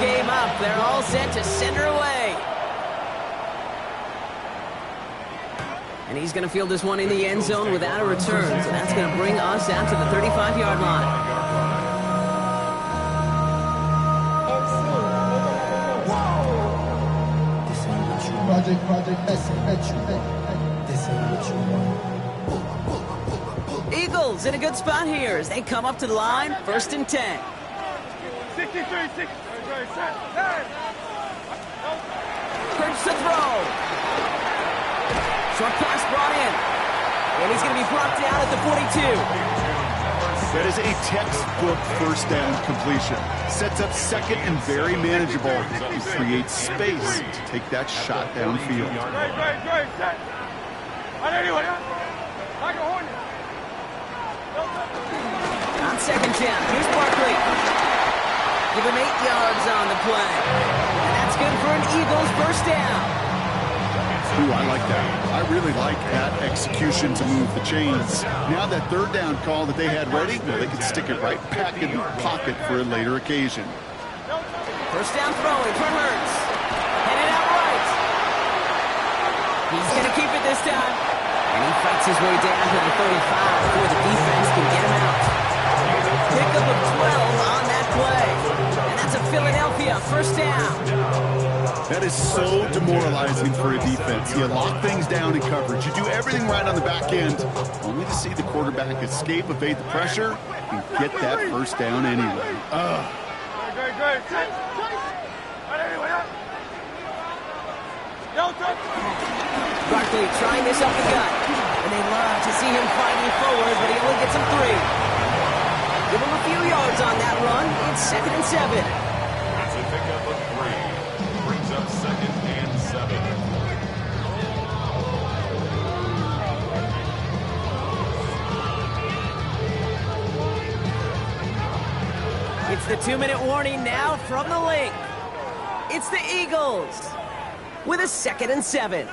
game up. They're all set to send her away. And he's going to field this one in the end zone without a return. So that's going to bring us out to the 35-yard line. Eagles in a good spot here as they come up to the line, 1st and 10. 63, 6. Hurts to throw. Short pass brought in. And he's going to be brought down at the 42. That is a textbook first down completion. Sets up second and very manageable. And creates space to take that shot downfield. On 2nd down, here's Barkley. Give him 8 yards on the play. And that's good for an Eagles first down. Ooh, I like that. I really like that execution to move the chains. Now that 3rd down call that they had ready, well, they can stick it right back in the pocket for a later occasion. First down throwing for Hurts. Headed out right. He's going to keep it this time. And he fights his way down to the 35 before the defense can get him out. Pickup of 12 on that play. And that's a Philadelphia first down. That is so demoralizing for a defense. You lock things down in coverage. You do everything right on the back end, only to see the quarterback escape, evade the pressure, and get that first down anyway. Barkley trying this up the gut. And they love to see him fighting forward, but he only gets him 3. Give him a few yards on that run. It's 2nd and 7. That's a pickup of 3. Brings up 2nd and 7. It's the 2-minute warning now from the link. It's the Eagles with a 2nd and 7.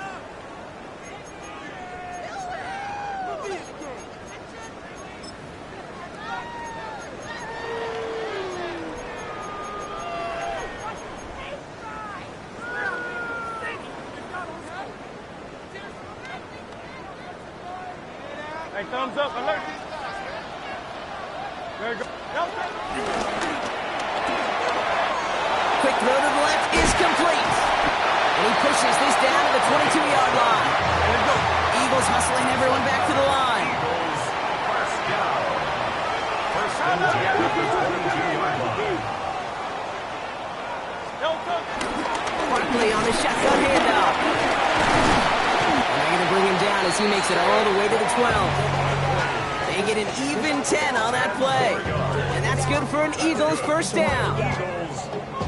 Hey, thumbs up, alert. There you go. Quick throw to the left is complete. And he pushes this down to the 22-yard line. Eagles hustling everyone back to the line. First down. First and 10 at the 22-yard line. Barkley on the shotgun handoff. And they're going to bring him down as he makes it all the way to the 12. They get an even 10 on that play. And that's good for an Eagles first down.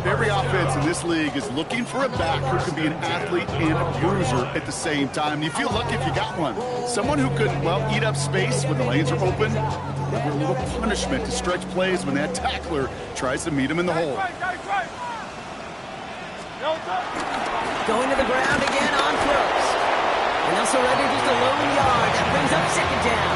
Every offense in this league is looking for a back who can be an athlete and a bruiser at the same time. You feel lucky if you got one. Someone who could, well, eat up space when the lanes are open, deliver a little punishment to stretch plays when that tackler tries to meet him in the hole. Going to the ground again on first. And they'll surrender just a lone yard. That brings up 2nd down.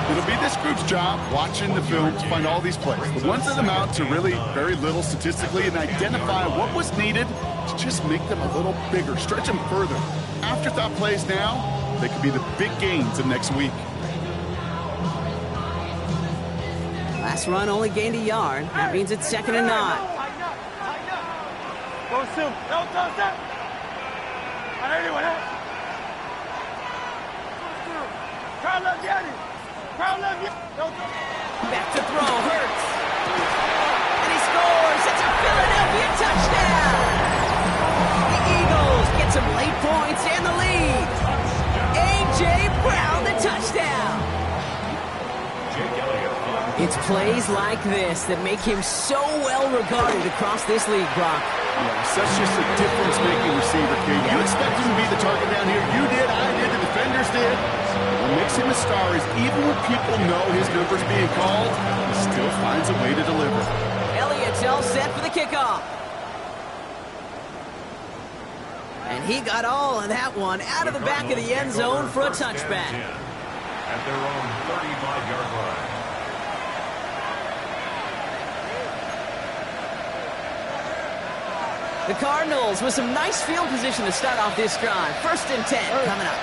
It'll be this group's job watching the film to find all these plays. The ones that amount to really very little statistically and identify what was needed to just make them a little bigger, stretch them further. Afterthought plays now, they could be the big gains of next week. Last run only gained a yard. That means it's 2nd and 9. Go soon. Don't that. Try left Yanni. Back to throw, Hurts. And he scores. It's a Philadelphia touchdown. The Eagles get some late points and the lead. A.J. Brown, the touchdown. It's plays like this that make him so well regarded across this league, Brock. Yeah, such just a difference-making receiver, kid. You expect him to be the target down here. You did, I did, the defenders did. What makes him a star is even when people know his number's being called, he still finds a way to deliver. Elliott's all set for the kickoff. And he got all of that one out of the back of the end zone for a touchback. At their own 35-yard line. The Cardinals with some nice field position to start off this drive. 1st and 10 coming up.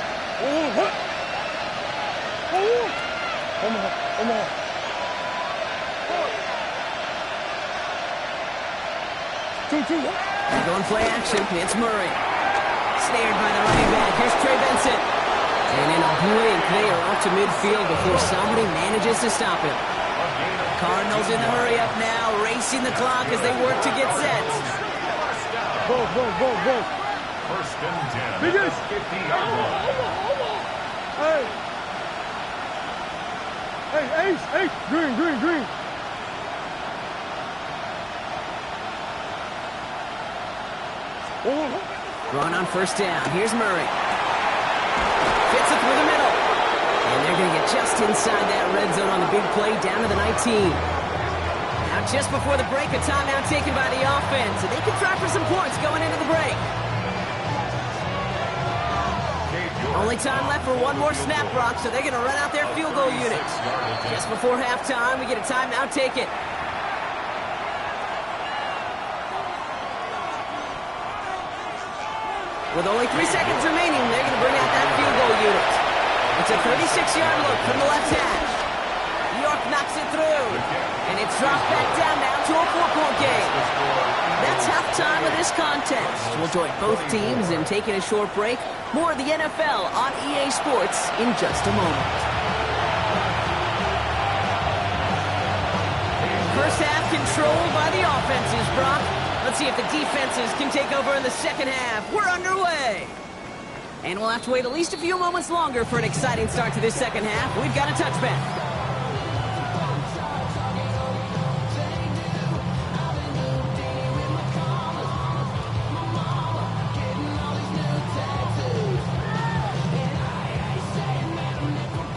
They're going play action. It's Murray. Snared by the running back. Here's Trey Benson. And in a blink, they are off to midfield before somebody manages to stop him. Cardinals in the hurry up now, racing the clock as they work to get set. Go. 1st and 10. Biggest. 50-yard line. Hey, Ace. Green. Run on 1st down. Here's Murray. Fits it through the middle. And they're going to get just inside that red zone on the big play down to the 19. Now just before the break, a timeout taken by the offense. And they can try for some points going into the break. Only time left for one more snap, Brock, so they're going to run out their field goal unit. Just before halftime, we get a timeout taken. With only 3 seconds remaining, they're going to bring out that field goal unit. It's a 36-yard look from the left hash. York knocks it through. And it's dropped back down now to a 4-point game. That's halftime of this contest. We'll join both teams in taking a short break. More of the NFL on EA Sports in just a moment. First half controlled by the offenses, Brock. Let's see if the defenses can take over in the second half. We're underway. And we'll have to wait at least a few moments longer for an exciting start to this second half. We've got a touchback.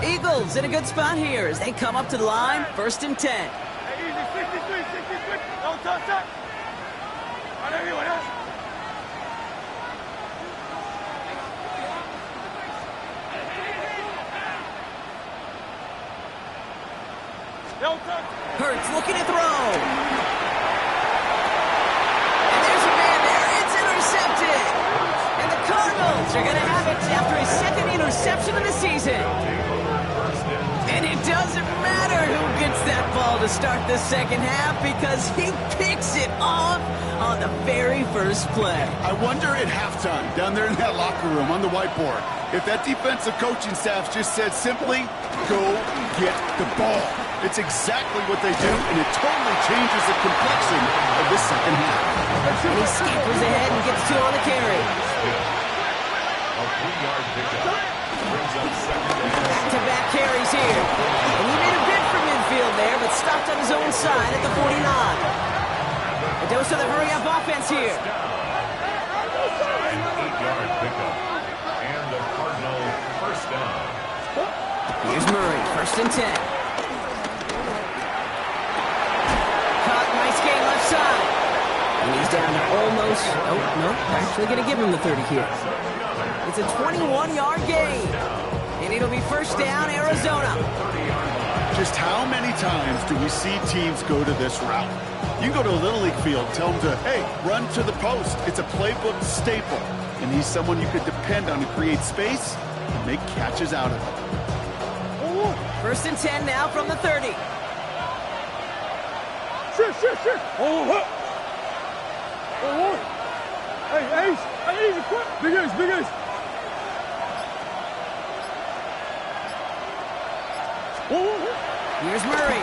Eagles in a good spot here as they come up to the line. 1st and 10. Hey, easy. 63. Don't touch that. On everyone else. Don't touch. Hurts looking to throw. And there's a man there. It's intercepted. And the Cardinals are going to have it after his 2nd interception of the season. And it doesn't matter who gets that ball to start the second half because he picks it off on the very first play. I wonder at halftime, down there in that locker room on the whiteboard, if that defensive coaching staff just said simply, go get the ball. It's exactly what they do, and it totally changes the complexion of this second half. And he scampers ahead and gets 2 on the carry. A 3-yard pickup. Brings up 2nd and 10. Back-to-back carries here. And he made a bid for midfield there, but stopped on his own side at the 49. A dose of the hurry-up offense here. An 8-yard pickup. And the Cardinal 1st down. Here's Murray, 1st and 10. Caught, nice gain left side. And he's down to almost, actually going to give him the 30 here. It's a 21-yard gain. And it'll be 1st down, Arizona. Just how many times do we see teams go to this route? You go to a Little League field, tell them to, hey, run to the post. It's a playbook staple. And he's someone you could depend on to create space and make catches out of it. 1st and 10 now from the 30. Shit. Hey, Ace. Hey, easy, quick. Big Ace. Here's Murray.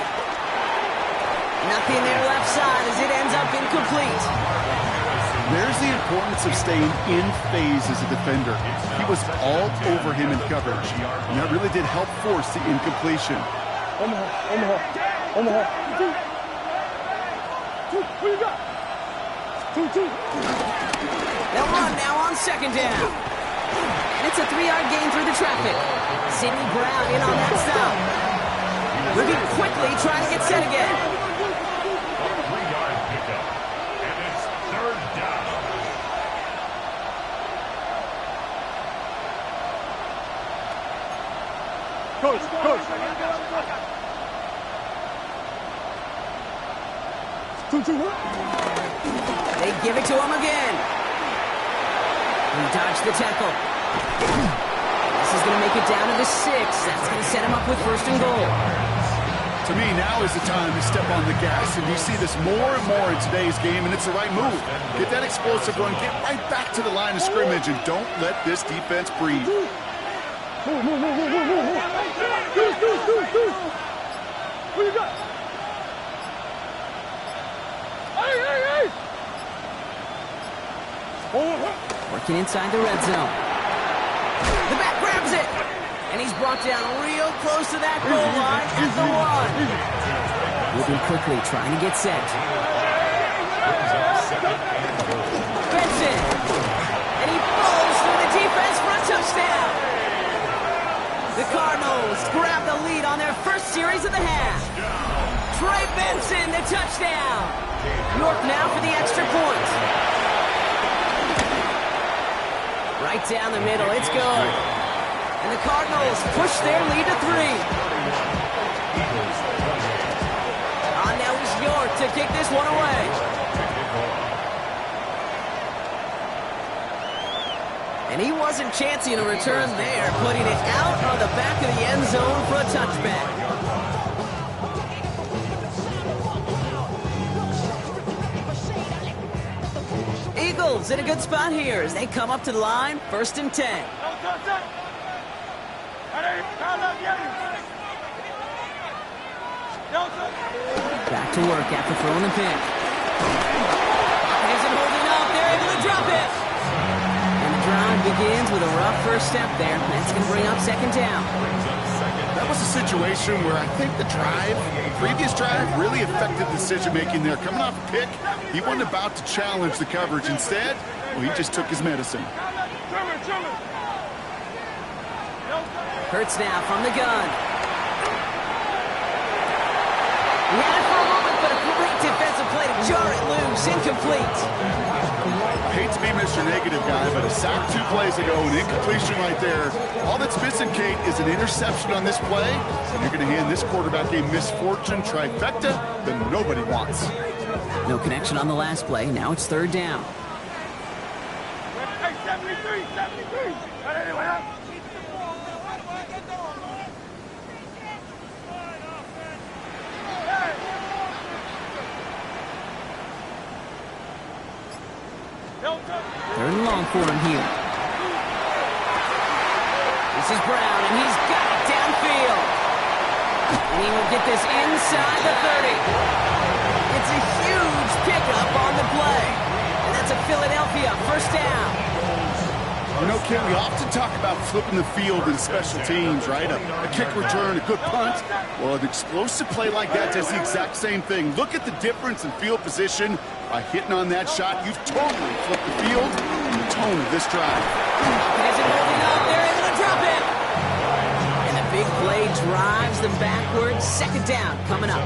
Nothing there left side as it ends up incomplete. There's the importance of staying in phase as a defender. He was all over him in coverage, and that really did help force the incompletion. Omaha. What you got? 2. They'll run now on 2nd down. And it's a 3-yard gain through the traffic. Sidney Brown in on that stop. Moving quickly, trying to get set again. A 3-yard pickup. And it's 3rd down. Coach. 2. They give it to him again. He dodged the tackle. This is going to make it down to the 6. That's going to set him up with 1st and goal. To me, now is the time to step on the gas, and you see this more and more in today's game, and it's the right move. Get that explosive run, get right back to the line of scrimmage, and don't let this defense breathe. Who you got? Hey! Working inside the red zone. The back grabs it. And he's brought down real close to that goal line at the 1. Moving quickly, trying to get set. Benson. And he falls through the defense for a touchdown. The Cardinals grab the lead on their first series of the half. Trey Benson, the touchdown. York now for the extra point. Right down the middle, it's good. And the Cardinals push their lead to 3. Now it's York to kick this one away. And he wasn't chancing a return there, putting it out on the back of the end zone for a touchback. Eagles in a good spot here as they come up to the line, 1st and 10. Back to work after throwing the pick. Isn't holding up. They're able to drop it. And the drive begins with a rough first step there. That's going to bring up 2nd down. That was a situation where I think the previous drive, really affected the decision-making there. Coming off a pick, he wasn't about to challenge the coverage. Instead, well, he just took his medicine. Hurts now from the gun. He had it for a moment, but a great defensive play to jar it loose. Incomplete. I hate to be Mr. Negative guy, but a sack 2 plays ago, an incompletion right there. All that's missing, Kate, is an interception on this play. And you're going to hand this quarterback a misfortune trifecta that nobody wants. No connection on the last play. Now it's 3rd down. Hey, 73. Third and long for him here. This is Brown, and he's got it downfield. And he will get this inside the 30. It's a huge pickup on the play. And that's a Philadelphia 1st down. You know, Kim, we often talk about flipping the field in special teams, right? A kick return, a good punt. Well, an explosive play like that does the exact same thing. Look at the difference in field position. By hitting on that shot, you've totally flipped the field and the tone of this drive. Isn't holding up. They're able to drop it. And the big play drives them backwards. 2nd down coming up.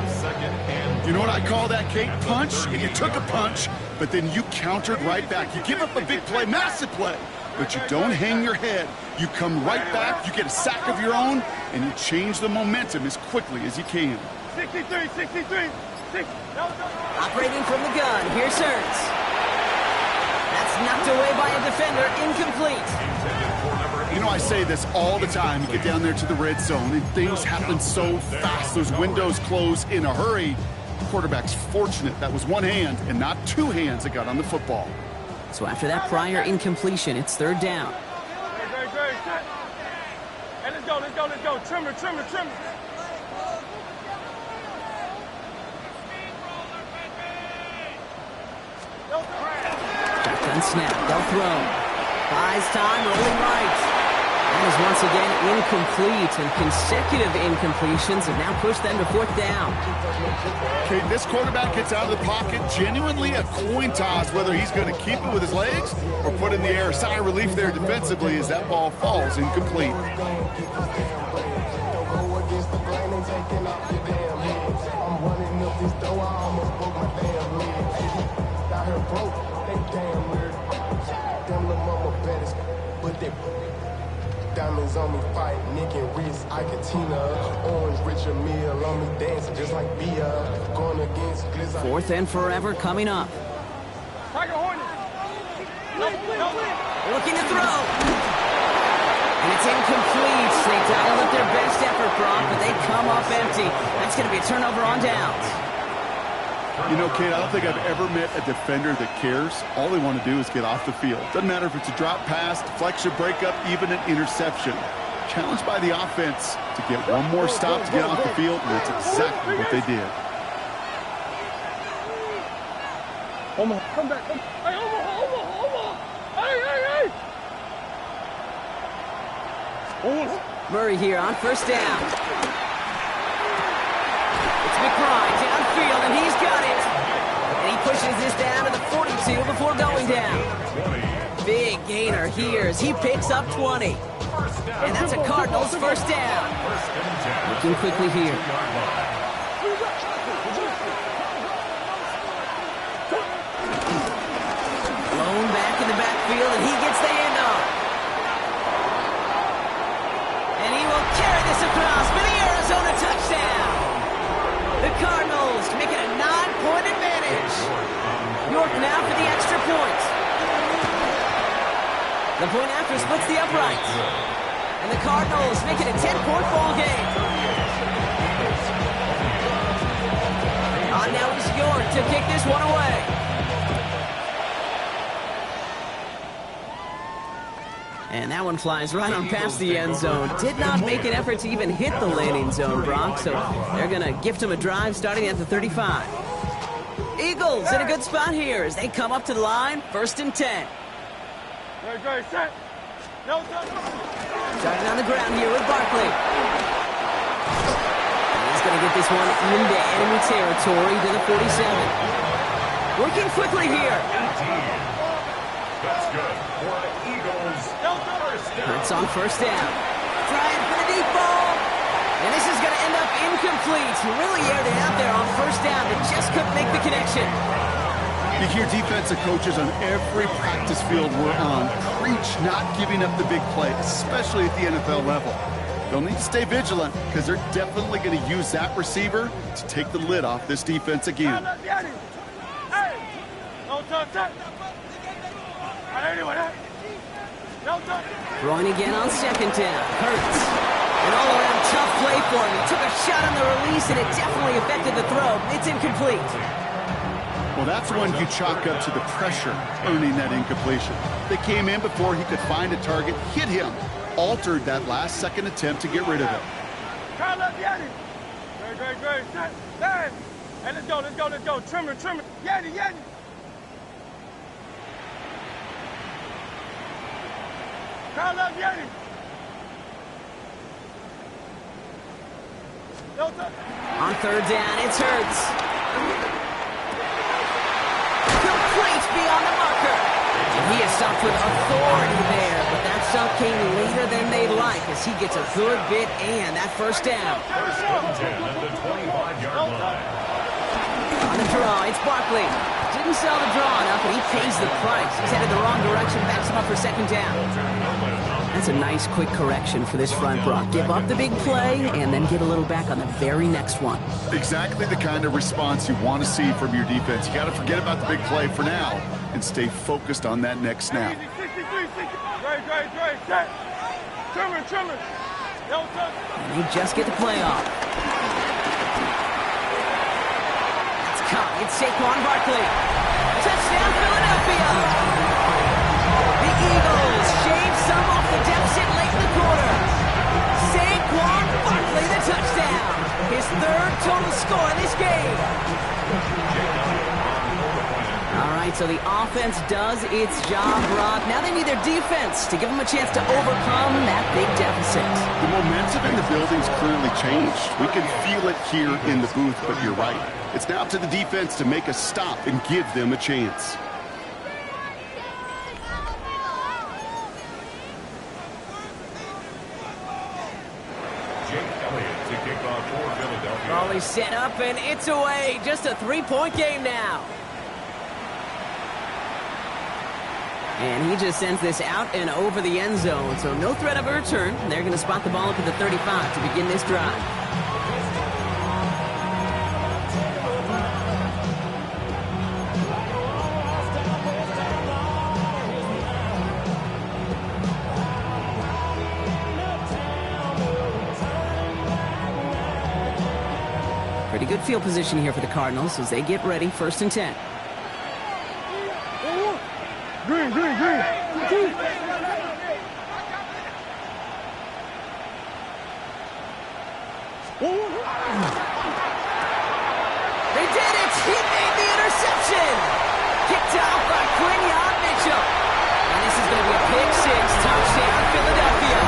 You know what I call that, Kate? Punch. You took a punch, but then you countered right back. You give up a big play, massive play, but you don't hang your head. You come right back, you get a sack of your own, and you change the momentum as quickly as you can. 63. Operating from the gun, here's Hurts. That's knocked away by a defender, incomplete. You know, I say this all the time. You get down there to the red zone, and things happen so fast. Those windows close in a hurry. The quarterback's fortunate that was one hand and not 2 hands that got on the football. So after that prior incompletion, it's 3rd down. Great. Hey, let's go. Trimmer. Shotgun snap, they'll throw. Buys time, rolling right. That is once again incomplete, and consecutive incompletions have now pushed them to 4th down. Okay, this quarterback gets out of the pocket, genuinely a coin toss whether he's going to keep it with his legs or put it in the air. Sigh of relief there defensively as that ball falls incomplete. diamonds on me, fight, Nick and Reese, Ike and Tina. Orange Richard Mill on me, dancing just like Bia. Going against Glizz. Fourth and forever coming up. Tiger Hornet. Looking to throw. And it's incomplete. They dialed up their best effort, Brock, but they come up empty. That's going to be a turnover on downs. You know, Kate, I don't think I've ever met a defender that cares. All they want to do is get off the field. Doesn't matter if it's a drop pass, deflection, breakup, even an interception. Challenged by the offense to get one more stop to get off the field, and that's exactly what they did. Omaha, come back. Hey, Omaha. Hey. Murray here on first down. It's McBride downfield, and he's got it. And he pushes this down to the 42 before going down. Big gainer here as he picks up 20. And that's a Cardinals first down. Looking quickly here. Blown back in the backfield, and he gets the handoff. And he will carry this across for the Arizona touchdown. The Cardinals make it a 9-point advantage. York now for the extra point. The point after splits the uprights. And the Cardinals make it a 10-point ball game. On now is York to kick this one away. And that one flies right on past the end zone. Did not make an effort to even hit the landing zone, Brock, so they're going to gift him a drive starting at the 35. Eagles in a good spot here as they come up to the line, 1st and 10. Great, set. No touch. Starting on the ground here with Barkley. And he's going to get this one into enemy territory to the 47. Working quickly here. That's good for the Eagles. Hurts on first down. Trying for the deep ball. And this is going to end up incomplete. He really aired it out there on first down, but just couldn't make the connection. You hear defensive coaches on every practice field we're on preach not giving up the big play, especially at the NFL level. They'll need to stay vigilant because they're definitely going to use that receiver to take the lid off this defense again. Hey, no touch. Throwing again on second down. Hurts. An all-around tough play for him. He took a shot on the release, and it definitely affected the throw. It's incomplete. Well, that's one you chalk up to the pressure earning that incompletion. They came in before he could find a target, hit him, altered that last-second attempt to get rid of it. Great. Set. Hey, let's go. Trimmer. Yeti. Kyle up, Yeti. On third down, it's Hurts. Complete beyond the marker. And he is stopped with authority there, but that stop came later than they'd like as he gets a good bit and that first down. 1st and 10 at the 25-yard line. On the draw, it's Barkley. Didn't sell the draw enough, but he pays the price. He's headed the wrong direction, backs him up for second down. That's a nice, quick correction for this front, Brock. Give up the big play and then get a little back on the very next one. Exactly the kind of response you want to see from your defense. You got to forget about the big play for now and stay focused on that next snap. 63. Great. Set. Trimmer. No touch. And they just get the play off. It's caught. It's Saquon Barkley. Touchdown, Philadelphia. The Eagles shave some off the deficit late in the quarter. Saquon Barkley, the touchdown. His 3rd total score in this game. All right, so the offense does its job, Brock. Now they need their defense to give them a chance to overcome that big deficit. The momentum in the building's clearly changed. We can feel it here in the booth, but you're right. It's now up to the defense to make a stop and give them a chance. Raleigh set up, and it's away. Just a 3-point game now. And he just sends this out and over the end zone, so no threat of a return. They're going to spot the ball up at the 35 to begin this drive. Pretty good field position here for the Cardinals as they get ready, 1st and 10. Green, green, green. They did it! He made the interception! Kicked out by Quinion Mitchell. And this is going to be a pick six. Touchdown, Philadelphia.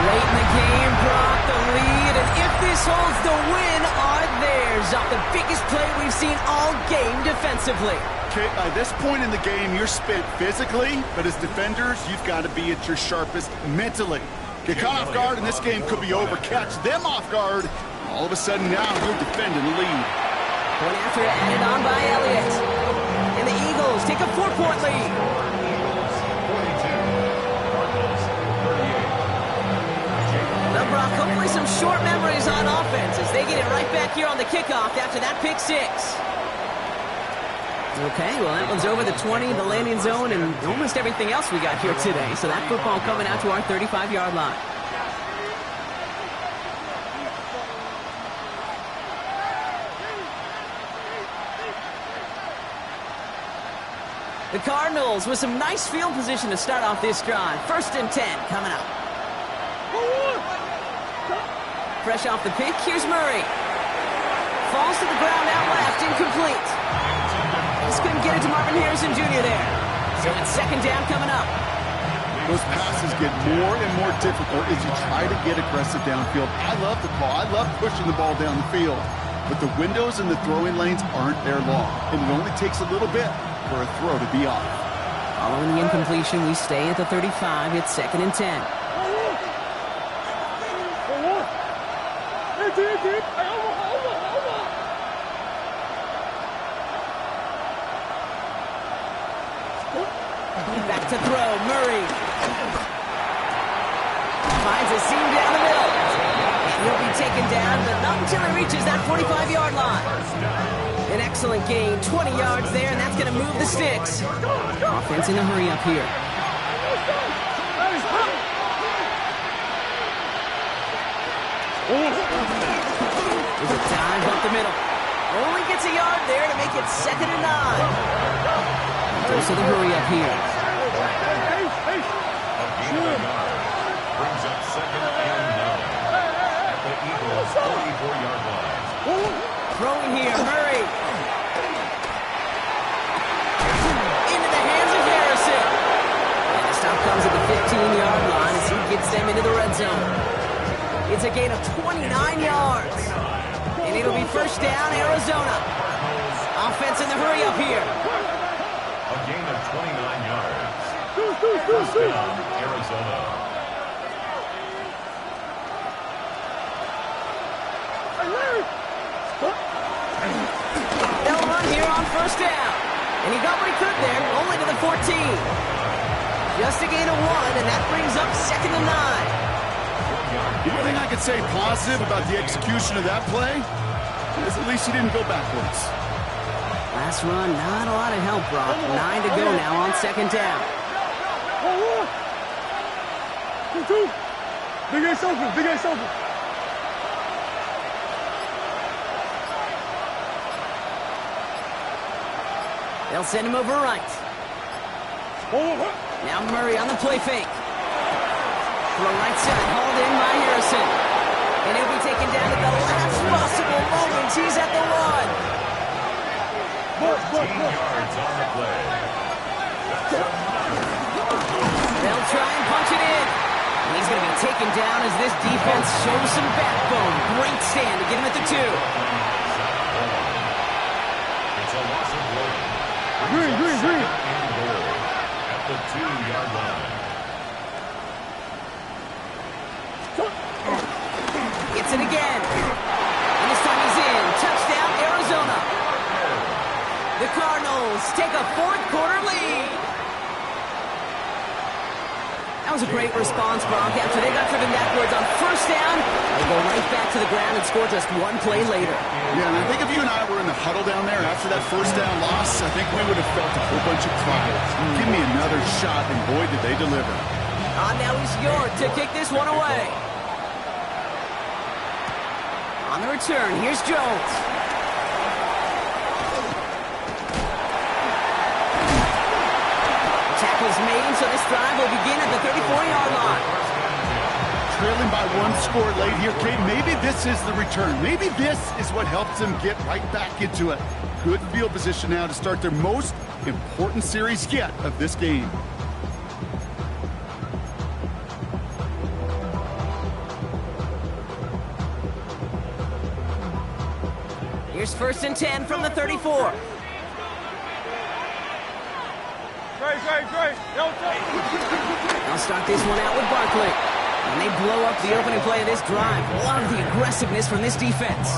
Late in the game brought the lead, and if this holds, the win are theirs off the biggest play we've seen all game defensively. Okay, at this point in the game, you're spent physically, but as defenders, you've got to be at your sharpest mentally. Get caught off guard, and this game could be over. Catch them off guard. All of a sudden, now you're defending the lead. Point after added on by Elliott. And the Eagles take a 4-point lead. Now, Brock, hopefully some short memories on offense as they get it right back here on the kickoff after that pick six. Okay, well, that one's over the 20, the landing zone, and almost everything else we got here today. So that football coming out to our 35-yard line. The Cardinals with some nice field position to start off this drive. 1st and 10 coming up. Fresh off the pick, here's Murray. Falls to the ground out left, incomplete. Just couldn't get it to Marvin Harrison Jr. there. So it's 2nd down coming up. Those passes get more and more difficult as you try to get aggressive downfield. I love the call. I love pushing the ball down the field. But the windows and the throwing lanes aren't there long. And it only takes a little bit for a throw to be off. Following the incompletion, we stay at the 35. It's 2nd and 10. Back to throw, Murray. Finds a seam down the middle. And he'll be taken down, but not until he reaches that 45-yard line. An excellent gain, 20 yards there, and that's going to move the sticks. Offense in a hurry up here. There's a dive up the middle. Only gets a yard there to make it 2nd and 9. Goes to the hurry up here. Brings up 2nd and 9 at the Eagles' 44-yard line. Throwing here, Murray. Into the hands of Harrison. And the stop comes at the 15-yard line as he gets them into the red zone. It's a gain of 29 yards. And it'll be 1st down, Arizona. Offense in the hurry up here. A gain of 29 yards. 1st down, Arizona. They'll run here on 1st down. And he got what he could there, only to the 14. Just a gain of 1, and that brings up 2nd and 9. The only thing I could say positive about the execution of that play is at least he didn't go backwards. Last run, not a lot of help, Brock. 9 to go now on 2nd down. Big ass open, big ass open. They'll send him over right. Now Murray on the play fake. Throw right side, hauled in by Harrison. And he'll be taken down at the last possible moment. He's at the 14 yards on the play. They'll try and punch it in. And he's going to be taken down as this defense shows some backbone. Great stand to get him at the 2. It's a loss of 1. Green. And goal at the 2-yard line. Gets it again. And this time he's in. Touchdown, Arizona. The Cardinals Bucks take a fourth quarter lead. That was a great response, Gronk. After they got driven backwards on first down, they go right back to the ground and score just one play later. Yeah, and I think if you and I were in the huddle down there after that first down loss, I think we would have felt a whole bunch of pride. Give me another shot, and boy, did they deliver. Now he's York to kick this one away. On the return, here's Jones. Tackle's made, so this drive will begin at the 34-yard line. Trailing by one score late here, Kate. Maybe this is the return. Maybe this is what helps them get right back into it. Good field position now to start their most important series yet of this game. Here's 1st and 10 from the 34. I'll start this one out with Barkley. And they blow up the opening play of this drive. Love the aggressiveness from this defense.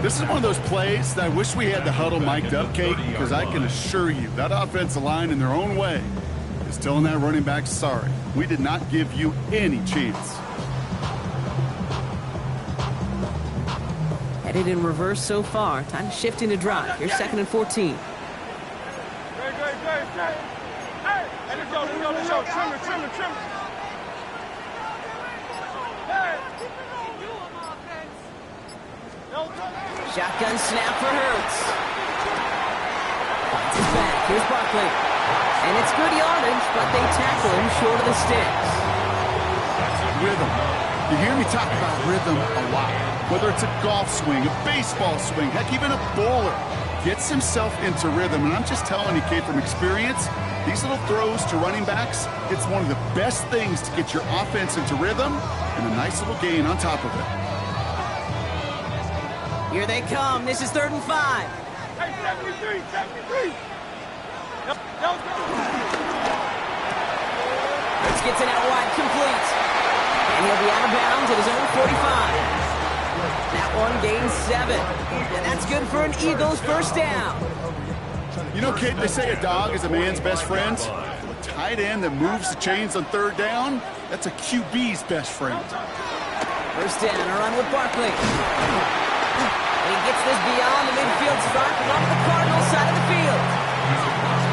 This is one of those plays that I wish we had the huddle mic'd up, Kate, because I can assure you that offensive line in their own way is telling that running back, sorry, we did not give you any chance. Headed in reverse so far. Time to shift into drive. Here's 2nd and 14. Hey, let's go. Trim it. Shotgun snap for Hurts. Finds his back. Here's Barkley. And it's good yardage, but they tackle him short of the sticks. Rhythm. You hear me talk about rhythm a lot. Whether it's a golf swing, a baseball swing, heck, even a bowler gets himself into rhythm. And I'm just telling you, Kate, from experience, these little throws to running backs, it's one of the best things to get your offense into rhythm and a nice little gain on top of it. Here they come. This is 3rd and 5. Hey, 73. Hurts gets it out wide, complete. And he'll be out of bounds at his own 45. That one gains 7. And that's good for an Eagles first down. You know, Kate, they say a dog is a man's best friend. A tight end that moves the chains on 3rd down, that's a QB's best friend. First down, a run with Barkley. And he gets this beyond the midfield spot and off the Cardinals side of the field.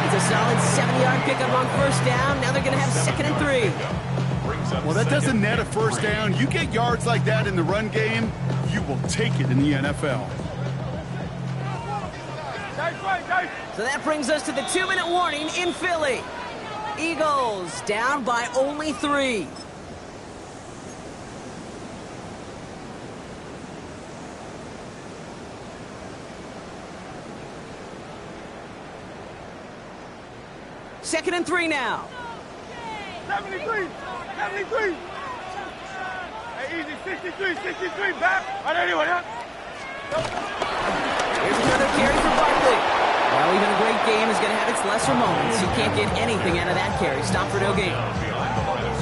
It's a solid 7-yard pickup on first down. Now they're going to have 2nd and 3. Well, that doesn't net a first down. You get yards like that in the run game, you will take it in the NFL. So that brings us to the 2-minute warning in Philly. Eagles down by only 3. Second and 3 now. 73. Hey, easy. 63. Back. All right, anyone, huh? Here's another carry for Barkley. Well, even a great game is going to have its lesser moments. You can't get anything out of that carry. Stop for no gain.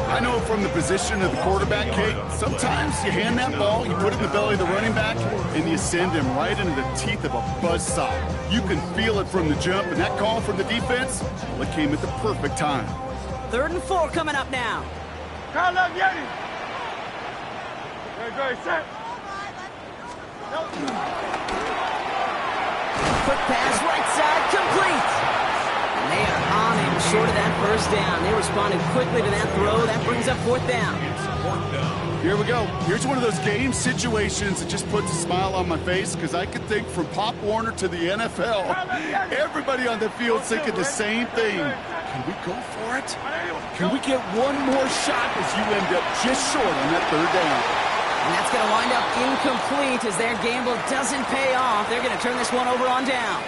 I know from the position of the quarterback, Kate, sometimes you hand that ball, you put it in the belly of the running back, and you send him right into the teeth of a buzzsaw. You can feel it from the jump, and that call from the defense, well, it came at the perfect time. 3rd and 4 coming up now. Call up Yeti. Great, set. Quick pass, right side, complete. And they are on him short of that first down. They responded quickly to that throw. That brings up 4th down. Here we go. Here's one of those game situations that just puts a smile on my face because I could think from Pop Warner to the NFL, everybody on the field thinking the same thing. Can we go for it? Can we get one more shot as you end up just short on that 3rd down? And that's going to wind up incomplete as their gamble doesn't pay off. They're going to turn this one over on downs.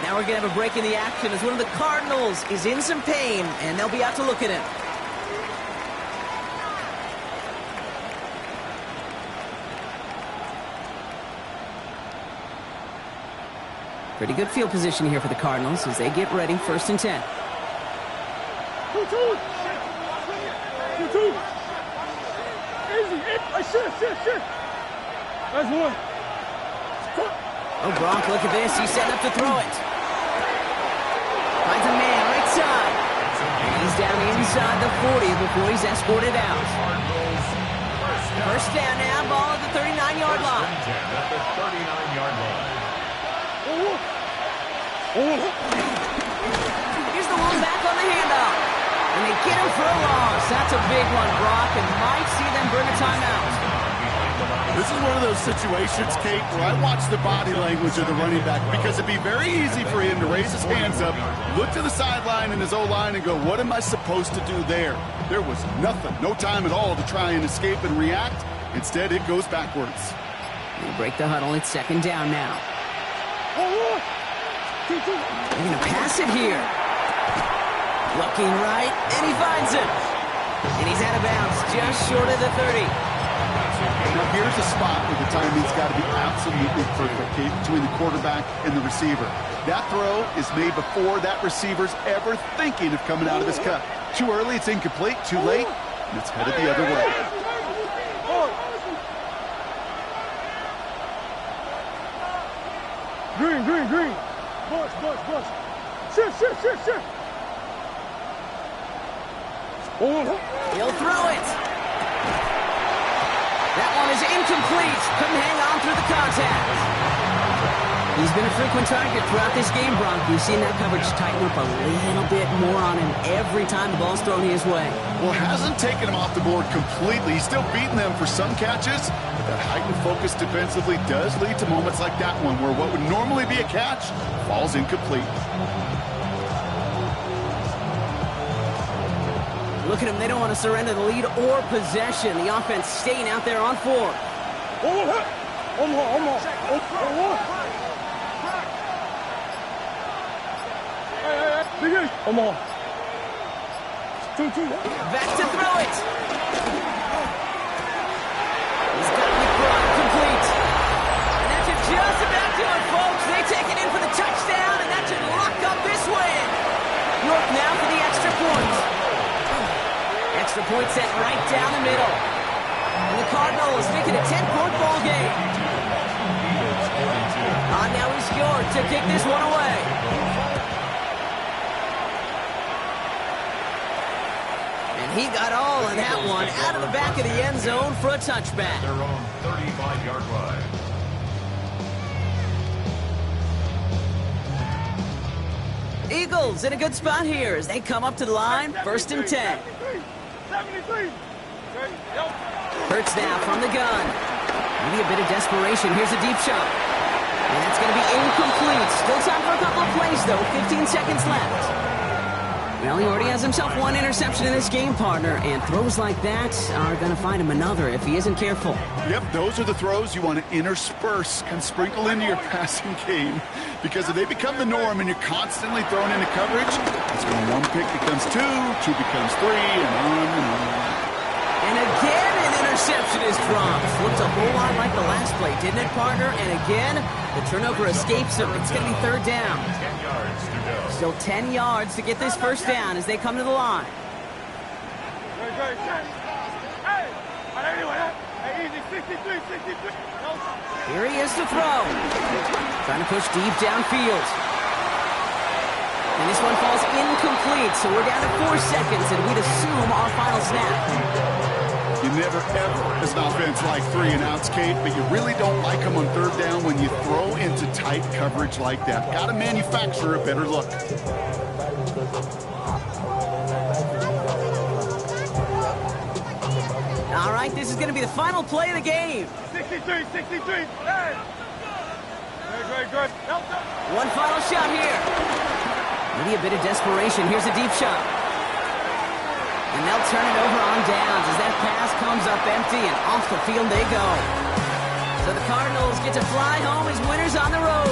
Now we're going to have a break in the action as one of the Cardinals is in some pain, and they'll be out to look at him. Pretty good field position here for the Cardinals as they get ready, 1st and 10. 2-2. Easy. Shit. That's one. Oh, Gronk, look at this. He's set up to throw it. Finds a man right side. And he's down inside the 40 before he's escorted out. First down now, ball at the 39-yard line. At the 39-yard line. Here's the one back on the handoff. And they get him for a loss. That's a big one, Brock, and might see them bring a timeout. This is one of those situations, Kate, where I watch the body language of the running back because it'd be very easy for him to raise his hands up, look to the sideline in his O-line and go, what am I supposed to do there? There was nothing, no time at all to try and escape and react. Instead, it goes backwards. They break the huddle. It's second down now. They're going to pass it here. Looking right, and he finds it. And he's out of bounds, just short of the 30. Now here's a spot where the timing's got to be absolutely perfect, Kate, between the quarterback and the receiver. That throw is made before that receiver's ever thinking of coming out of his cut. Too early, it's incomplete. Too late, and it's headed the other way. Green. Bush. Shift. He'll throw it. That one is incomplete. Couldn't hang on through the contact. He's been a frequent target throughout this game, Bronk. We've seen that coverage tighten up a little bit more on him every time the ball's thrown his way. Well, hasn't taken him off the board completely. He's still beating them for some catches, but that heightened focus defensively does lead to moments like that one where what would normally be a catch falls incomplete. Look at them. They don't want to surrender the lead or possession. The offense staying out there on four. Back to throw it. He's got McBride complete. And that should just about do it, folks. They take it in for the touchdown, and that should lock up this win. York now for the extra point. Extra point set right down the middle. And the Cardinals make it a 10-point ball game. Now is York to kick this one away. And he got all of that one out of the back of the end zone for a touchback. Their own 35-yard line. Eagles in a good spot here as they come up to the line, first and 10. 73. Hurts now from the gun. Maybe a bit of desperation. Here's a deep shot. And that's going to be incomplete. Still time for a couple of plays, though. 15 seconds left. Well, he already has himself one interception in this game, partner, and throws like that are going to find him another if he isn't careful. Yep, those are the throws you want to intersperse and sprinkle into your passing game, because if they become the norm and you're constantly thrown into coverage, that's when one pick becomes two becomes three, and on and on. And again, an interception is dropped. Looked a whole lot like the last play, didn't it, partner? And again, the turnover escapes him. It's going to be third down. 10 yards to go. Still 10 yards to get this first down as they come to the line. Here he is to throw. Trying to push deep downfield. And this one falls incomplete, so we're down to 4 seconds, and we'd assume our final snap. You never, ever, as an offense, like 3 and outs, Kate, but you really don't like them on third down when you throw into tight coverage like that. Got to manufacture a better look. All right, this is going to be the final play of the game. 63. Hey! Good. One final shot here. Maybe a bit of desperation. Here's a deep shot. And they'll turn it over on downs as that pass comes up empty, and off the field they go. So the Cardinals get to fly home as winners on the road.